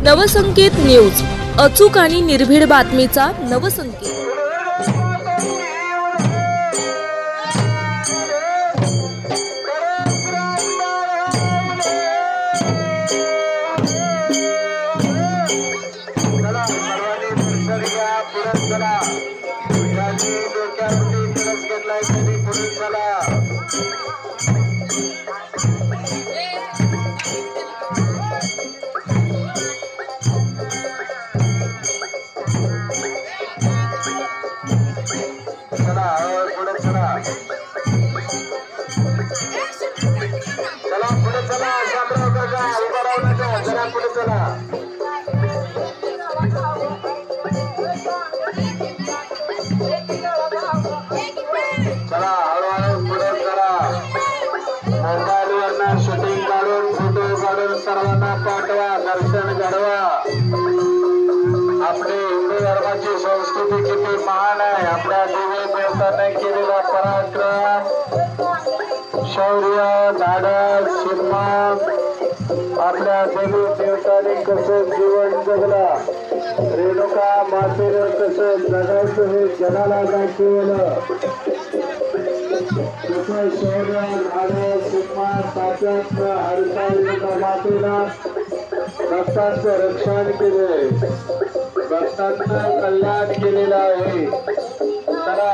Navsanket news, अचूक आणि निर्भीड बातमीचा नवसंकेत। शूटिंग काढून फोटो काढून सर्वांना पाठवा, दर्शन घडवा। आपली हिंदू धर्माची संस्कृती किती महान आहे। आपल्या देवी देवतांनी केलेला पराक्रम, शौर्य, धाडस, सन्मान, आपल्या देवी देवतांनी कसं जीवन जगला, रेणुका मातेने कसं जगायचं हे जगाला दाखवलं। शौर्य, धाडस, सन्मान, ताकद, रेणुका मातेला भक्तांचं रक्षण केले, भक्तांचं कल्याण केलेलं आहे। चला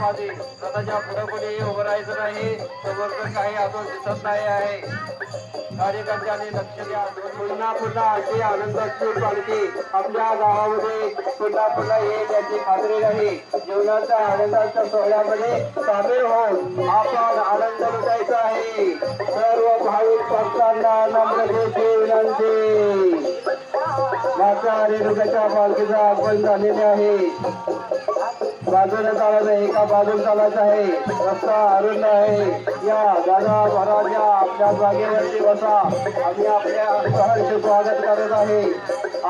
हळूहळू स्वतःच्या पुढे कोणी उभं राहायचं नाही। समोरचं काही अजून दिसत नाही आहे। कार्यकर्त्यांनी लक्ष द्या। पुन्हा पुन्हा अशी आनंदाची पालखी आपल्या गावामध्ये पुन्हा येईल याची खात्री नाही। जीवनाच्या आनंदाच्या सोहळ्यामध्ये सामील होऊन आपण आनंद लुटायचा आहे। सर्व भाविक भक्तांना नम्रतेची विनंती। माता रेणुकाच्या पालखीचं आगमन झालेले आहे। बाजूने चालायचं, एका बाजूने चालायचं आहे। रस्ता अरुंद आहे। या दादा महाराज आपल्या जागेवरती बसा। आम्ही आपल्या सहर्ष स्वागत करत आहे।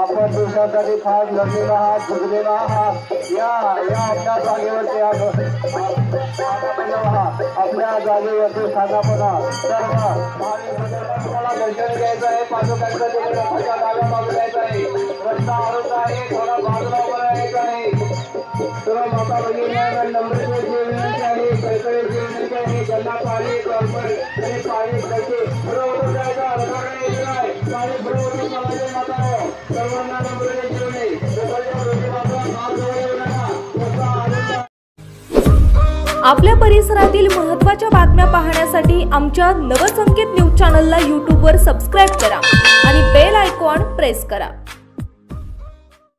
आपण देशासाठी फार लढलेला आहात, झुकलेला आहात। या आपल्या जागेवरती आपल्या जागेवरती स्थानापना। सर्व तुम्हाला दर्शन घ्यायचं आहे। पादुकांचं रस्त्याच्या डाव्या बाजूला यायचं आहे। रस्ता अरुंद आहे, थोडा बाजूला उभं राहायचं आहे। सर्व माता भगिनींना नम्रतेची विनंती आहे, कळकळीची विनंती आहे। ज्यांना पाणी पाणी पैसे बरोबर जायचं, रगडणे नाही, पाणी बरोबर चालायचे माता। सर्वांना नम्रतेची विनंती। आपल्या परिसरातील महत्त्वाच्या बातम्या पाहण्यासाठी आमच्या नवसंकेत न्यूज चॅनलला यूट्यूबवर सबस्क्राइब करा आणि बेल आयकॉन प्रेस करा।